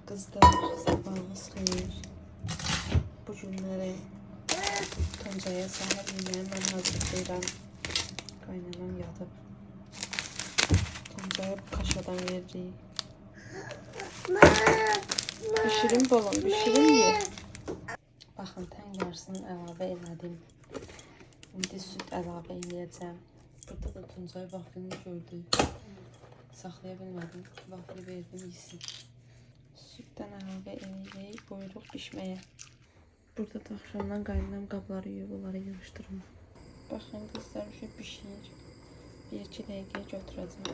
Kızlar, sabahınız xeyir. Bu günləri Tuncaya səhər yeməyi mən hazırlayıram. Qaynanam yatıb. Tuncaya kaşadan veririk. Bişirim bolum, bişirim ye. Baxın, tən yarısını əlavə elədim. İndi süt əlavə eləyəcəm. Burada da Tuncay vaflini gördü. Saxlaya bilmədim. Vafli verdim, yesin. Sütdən əlavə edirik, buyuruq bişməyə. Burada da axşamdan qaynanam qabları yuyub, onları yığışdırım. Baxın, qızlar uşaq bişir. 1-2 dəqiqəyə götürəcəm.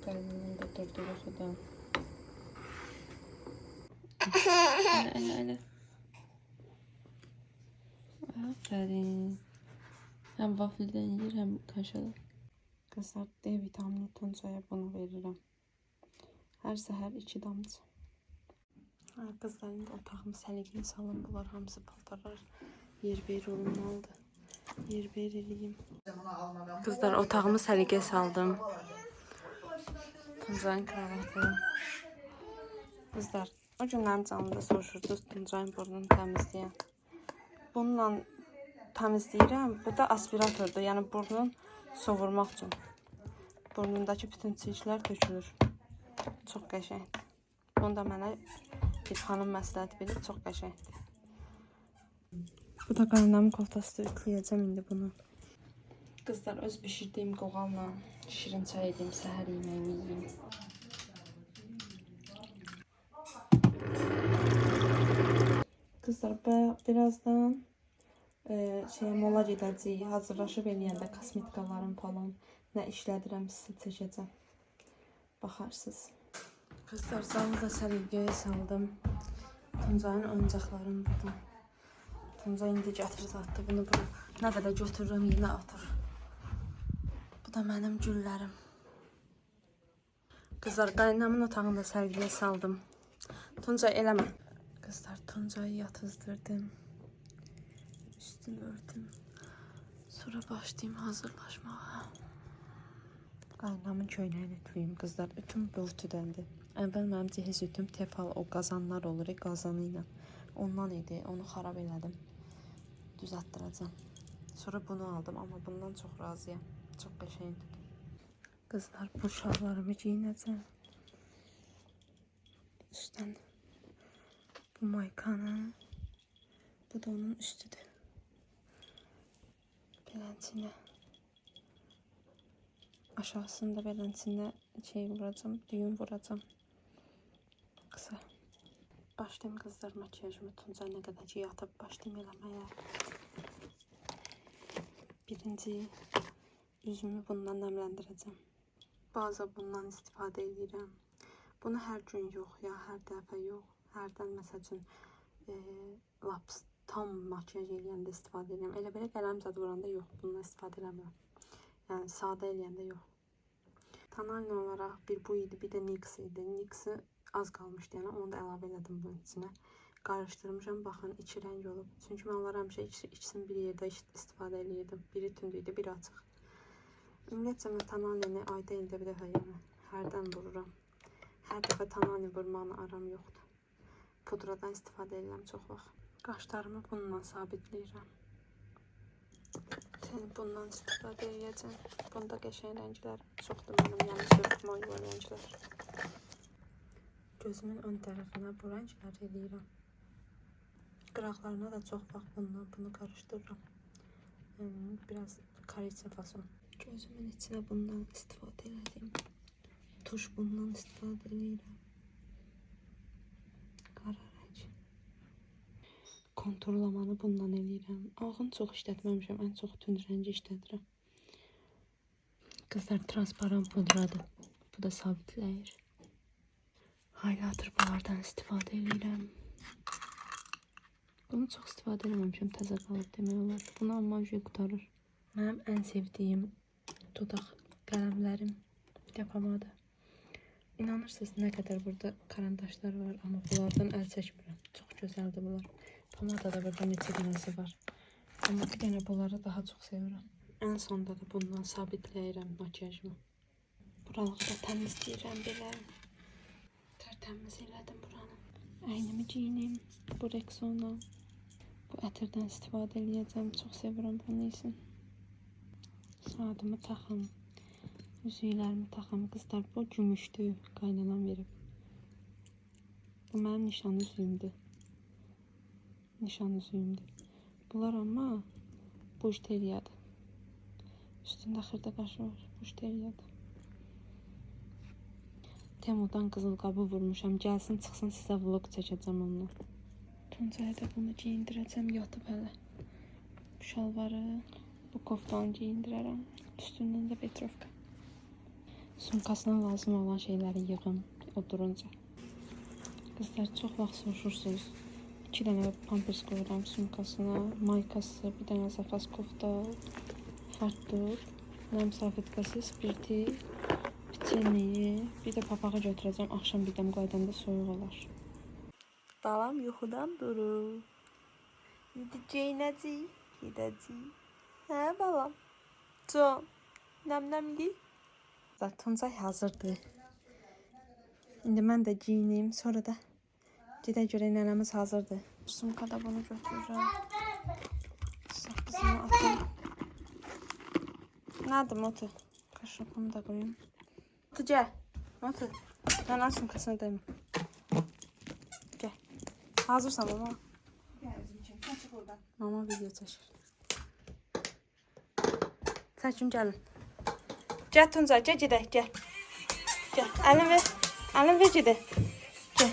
Qaynanam da durdu yuxudan. Ələ. Aferin. Həm vaflidən yiyir, həm kaşadan. Qızlar, D vitamini Tuncaya bunu verirəm. Hər səhər 2 damcı. Qızların da otağımı səliqəyə salın. Bunlar hamısı paltarlar yerbeyer olunmalıdır. Yerbeyer eləyim. Qızlar, otağımı səliqəyə saldım. Tuncayın kravatı. Qızlar, o günlərim canımda soruşurdunuz Tuncayın burnunu təmizləyən. Bununla təmizləyirəm. Bu da aspiratordur. Yəni burnunu sovurmaq üçün. Burnundakı bütün çirklər tökülür. Çox qəşəngdir. Bunu da mənə bir xanım məsləhət verir. Çox qəşəngdir. Bu da qaynanamın koftasıdır. Ükləyəcəm indi bunu. Qızlar, öz bişirdiyim qoğalla şirin çay edeyim. Səhər yeməyimi yiyeyim. Qızlar, birazdan mola gedəcəyik. Hazırlaşıb eləyəndə kosmetikalarım falan nə işlədirəm sizə çəkəcəm. Baxarsınız. Qızlar, zalı da səliqəyə saldım. Tuncayın oyuncaqlarını burada. Tuncay indi gətirib atdı bunu bura. Nə qədər götürürəm, yenə atır. Bu da mənim güllərim. Qızlar, qaynanamın otağında səliqəyə saldım. Tuncay, eləmə. Qızlar, Tuncayı yatızdırdım. Üstünü örtüm. Sonra başlayayım hazırlaşmağa. Qaynanamın köynəyini ütüləyim. Qızlar, ütüm bu ütüdəndir. Əvvəl mənim cehiz ütüm tefal, o qazanlar olur, qazanı ilə. Ondan idi, onu xarab elədim. Düzəltdirəcəm. Sonra bunu aldım, amma bundan çox razıyam. Çox qəşəngdir. Qızlar, bu şalvarımı giyinəcəm. Üstdən bu maykanı. Bu da onun üstüdür. Beləncini. Aşağısında beləncində vuracam, düyün vuracam. Qısa. Başlayayım qızlar makyajımı. Tuncay nə qədər ki yatıb başlayayım eləməyə. Birinci üzümü bundan nəmləndirəcəm. Bazen bundan istifadə edirəm. Bunu hər gün yox, ya hər dəfə yox. Hərdən məsəl üçün laps tam makyaj eləyəndə istifadə edirəm. Elə belə qələm zad vuranda yox, bundan istifadə eləmirəm. Yəni sadə eləyəndə yox. Tonalin olaraq bir bu idi, bir də NYX idi. NYX-i az qalmışdı, yəni onu da əlavə elədim bunun içinə. Qarışdırmışam, baxın, 2 rəng olub. Çünki mən onları həmişə ikisini bir yerdə istifadə eləyirdim. Biri tünd idi, biri açıq. Ümumiyyətcə, mən tonalini ayda ildə bir dəfə, yəni hərdən vururam. Hər dəfə tonalin vurmağına aram yoxdur. Pudradan istifadə edirəm çox vaxt. Qaşlarımı bununla sabitləyirəm. Bundan istifadə edəcəm. Bunda qəşəng rənglər çoxdur mənim, yəni sürtmə olan rənglər. Gözümün ön tərəfinə bu rənglər eləyirəm. Qıraqlarına da çox vaxt bunu qarışdırıram. Biraz koreyça fason. Gözümün içinə bundan istifadə edirəm. Tuş bundan istifadə edirəm. Qara rəng. Konturlamanı bundan eləyirəm. Ağını çox işlətməmişəm, ən çox tünd rəngi işlədirəm. Qızlar, transparan pudradır. Bu da sabitləyir. Highlighter bunlardan istifadə edirəm. Bunu çox istifadə eləməmişəm, təzə qalıb demək olar. Bunu amma qutarır. Mənim ən sevdiyim dodaq qələmlərim bir də pomada. İnanırsınız nə qədər burada karandaşlar var, amma bunlardan əl çəkmirəm. Çox gözəldir bunlar. Pomada da burada neçə dənəsi var. Amma bir dənə bunları daha çox sevirəm. Ən sonda da bundan sabitləyirəm makyajımı. Buralıqda təmizləyirəm belə. təmiz elədim buranı. Əynimi giyinim. Bu Rexona. Bu ətirdən istifadə edəcəm. Çox sevirəm bunu için. Saatımı taxım. Üzüklərimi taxım. Qızlar, bu gümüşdür. Qaynanan verib. Bu mənim nişan üzüyümdür. Nişan üzüyümdür. Bunlar amma bujteriyadır. Üstündə xırda qaşı var. Bujteriyadır. Temudan qızıl qabı vurmuşam. Gəlsin, çıxsın, sizə vlog çəkəcəm onunla. Tuncaya da bunu giyindirəcəm. Yatıb hələ. Şalvarı, bu koftanı giyindirərəm. Üstündən də Petrovka. Sumkasına lazım olan şeyləri yığım. Oturunca. Qızlar, çox vaxt soruşursunuz. 2 dənə pampers qoyuram sumkasına. Maykası, bir dənə zapas kofta, fartdur, nəm salfetkası, spirti, piçeniyi, bir də papağı götürəcəm. Axşam birdən qaydanda soyuq olar. Balam yuxudan durur. Gidəcək, gidəcək. Hə balam? Can, nəmnəmli? Tuncay hazırdır. İndi mən də giyinim, sonra da gedək görək nənəmiz hazırdır. Sumkada bunu götürürəm. Sakızını atayım. Nədir Motu? Kaşıqımı da qoyum. Motu, gəl. Motu, nənənin sumkasını dəyim. Gəl. Hazırsan mama? Mama video çəkir. Çəkim gəlin. Gəl Tuncay, gəl gedək, gəl. Gəl, əlin ver. Əlin ver gedək. Gəl.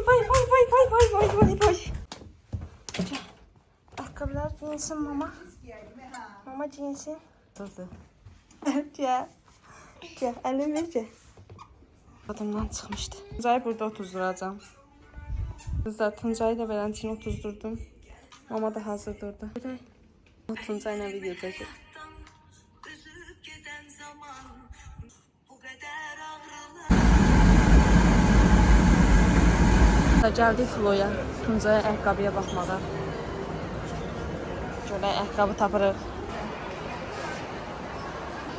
Vay. Gəl. Ayakkabılar giyinsin mama. Mama giyinsin. Gəl. Gəl, əlin ver, gəl. Adımdan çıxmışdı. Tuncayı burada otuzduracağım. Kızlar, Tuncayı da beləncini otuzdurdum. Mama da hazır durdu. Tuncayla video çəkir. Gəldik Floya. Tuncaya ayaqqabıya baxmağa. Görək ayaqqabı tapırıq.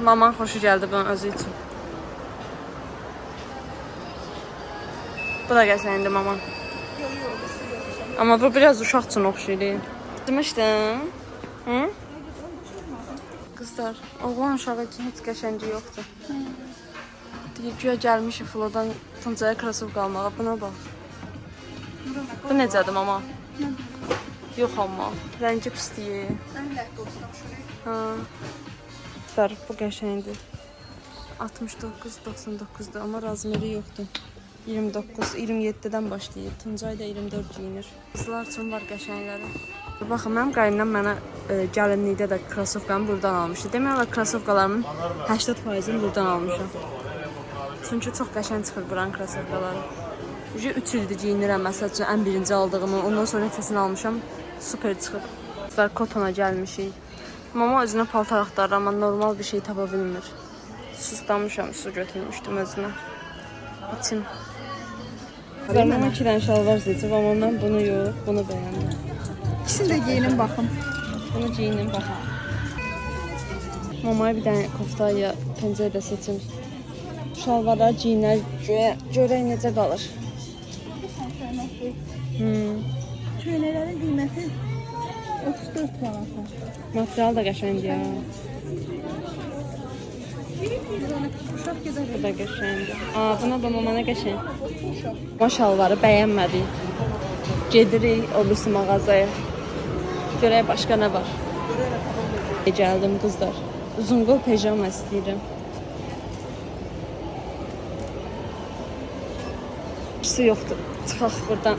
Maman xoşu gəldi bunun özü üçün. Bu da qəşəngdir maman. Amma bu biraz uşaq üçün oxşayır. Demişdim. Hı? Qızlar, oğlan uşağı üçün heç qəşəngi yoxdur. Güya gəlmişik Flodan Tuncaya krasovka almağa. Buna bax. Bu necədir mama? Yox amma. Rəngi pisliyi. Qızlar, bu qəşəngdir. 69.99'dur amma razmeri yoxdur. 27'den başlayır. Tuncay da 24 giyinir. Qızlar üçün var qəşəngləri. Baxın, mənim qaynanam mənə gəlinlikdə də krasovkamı buradan almışdı. Demək olar krasovkalarımın 80%'ini buradan almışam. Çünki çox qəşəng çıxır buranın krasovkaları. 3 ildir giyinirəm məsəl üçün ən birinci aldığımı. Ondan sonra nefəsini almışam. Super çıxır. Qızlar, Kotona gəlmişik. Mama özünə paltar axtarır amma normal bir şey tapa bilmir. Suslamışam, su götürmüşdüm özünə. İçim. Mama 2 dənə şalvar seçib amma mən bunu yox, bunu bəyəndim. İkisini də giyinin baxım. Bunu giyinin baxım. Mamaya bir dənə kofta ya pəncə də seçim. Şalvarlar giyinər, görək necə qalır. Köynələrin qiyməti 34 manat. Material da qəşəngdir ya. Uşaq gedər. Bu da qəşəngdir. Buna da mama nə qəşəng. Mama şalvarı bəyənmədik. Gedirik o birisi mağazaya. Görək başqa nə var. Gəldim qızlar. Uzunqol pijama istəyirəm. Su yoxdur. Çıxaq buradan.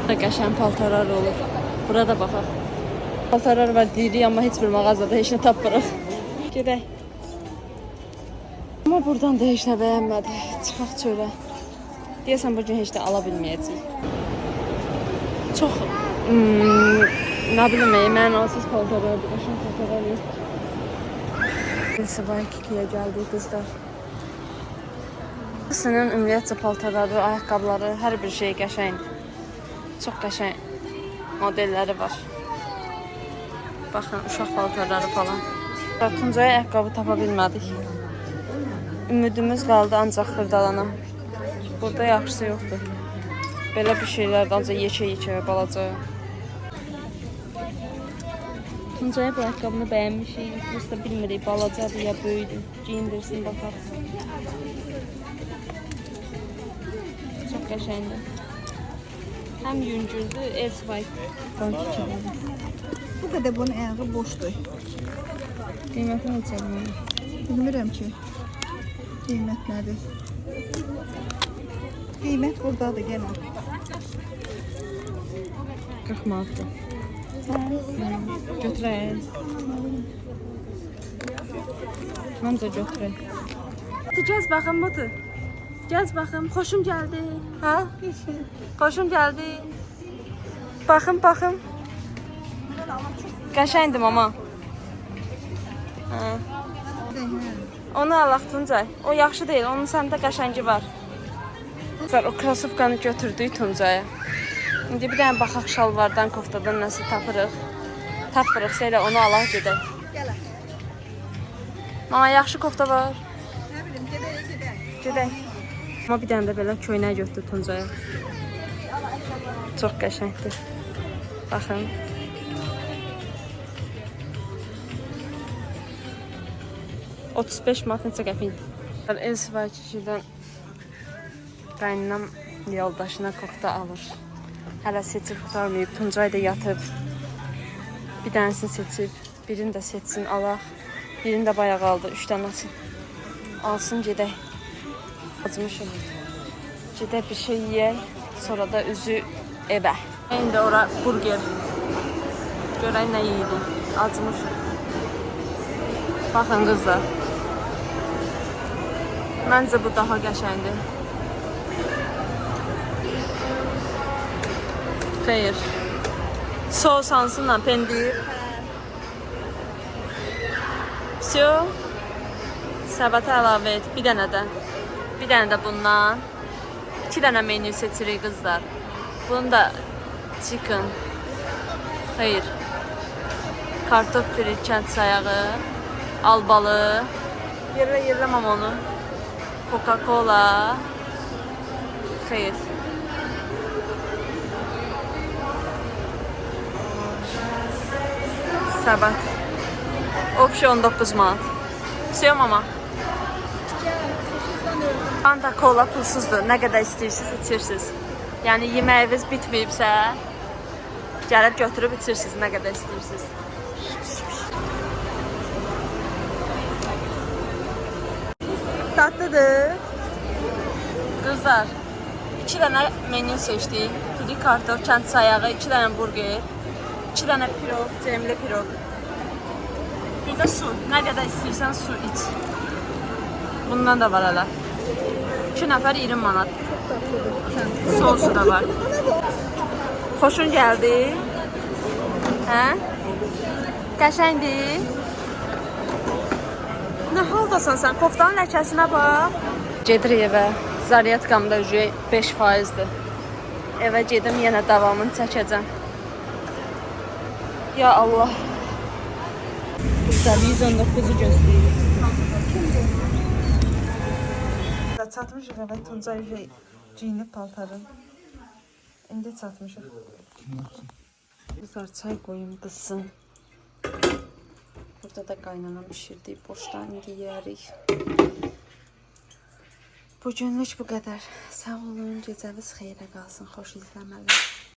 Burada qəşəng paltarlar olur. Burada baxaq. Paltarlar var deyirik amma heç bir mağazada heç nə tapmırıq. Gedək. Amma buradan da heç nə bəyənmədik. Çıxaq çölə. Deyəsən bugün heç də ala bilməyəcəyik. Çox nə bilim, mənasız paltarlardır. Qəşəng paltarlar yox. Sabah 2'ye gəldik qızlar. Qızının ümumiyyətcə paltarları, ayaqqabıları, hər bir şey qəşəngdir. Çox qəşəng modelləri var. Baxın, uşaq paltarları falan. Tuncaya ayaqqabı tapa bilmədik. ümidimiz qaldı ancaq xırdalana. Burada yaxşısı yoxdur. Belə bir şeylərdə ancaq yekə-yekə balaca. Tuncaya bu ayaqqabını bəyənmişik. Biz də bilmirik balacadır ya böyüdür. Giyindirsin baxaq. Çox qəşəngdir. Həm yüngüldür, Elsewite. Bu qədər bunun ayağı boşdur. Qiyməti neçədir? Bilmirəm ki, qiymət nədir. Qiymət buradadır genel. 40 manatdır. Götürək. Məncə götürək. Gəz baxım budur. Gəz baxım, xoşum gəldi. Hə? Xoşum gəldi. Baxım, baxım. Qəşəngdir mama. Hə. Onu alaq Tuncay. O yaxşı deyil, onun səndə qəşəngi var. O krasovkanı götürdük Tuncaya. İndi bir dənə baxaq şalvardan, koftadan nəsə tapırıq. Tapırıqsa elə onu alaq gedək. Gələ. Mama yaxşı kofta var. Nə bilim, gedək. Gedək. Amma bir dənə də belə köynək götürdü Tuncaya. Çox qəşəngdir. Baxın. $35 manat neçə qəpik. Elsewite-dən qaynanam yoldaşına kofta alır. Hələ seçib tutarmayıb. Tuncay da yatıb. Bir dənəsini seçib. Birini də seçsin, alaq. Birini də bayaq aldı. 3 dənəsi. Alsın, gedək. Acımışım. Gedək bir şey yeyək. Sonra da üzü evə. İndi ora burger. Görək nə yeyirik. Acımışım. Baxın qızlar. Məncə bu daha qəşəngdir. Xeyr. Sos hansınla pendir? Всё. Səbətə əlavə et. Bir dənə də. Bir dənə də bundan. 2 dənə menü seçirik qızlar. Bunu da chicken. Xeyr. Kartof piri, kənd sayağı, albalı. Yerlə onu. Coca-Cola. Xeyr. Səbət. Opşi 19 manat. Всё mama. Fanta kola pulsuzdur. Nə qədər istəyirsiniz içirsiniz. Yəni yeməyiniz bitməyibsə, gəlib götürüb içirsiniz nə qədər istəyirsiniz. Tatlıdır. Qızlar, 2 dənə menü seçdik. Piri, kartof, kənd sayağı, 2 dənə burger, 2 dənə pirog, cemli pirog. Bir də su. Nə qədər istəyirsən su iç. Bundan da var hələ. 2 nəfər 20 manat. Sosu da var. Xoşun gəldi? Hə? Qəşəngdir. Nə haldasan sən? Koftanın ləkəsinə bax. Gedirik evə. Zaryatkamda 5%'dir. Evə gedim yenə davamını çəkəcəm. Ya Allah. Güzel 119'u göstərir. Çatmışıq evə Tuncay giyinib paltarın. İndi çatmışıq. Güzel çay qoyum qızsın. Burada da qaynanam pişirdi. Boşdan yeyərik. Bugünlük bu qədər. Sağ olun, gecəniz xeyrə qalsın. Xoş izləmələr.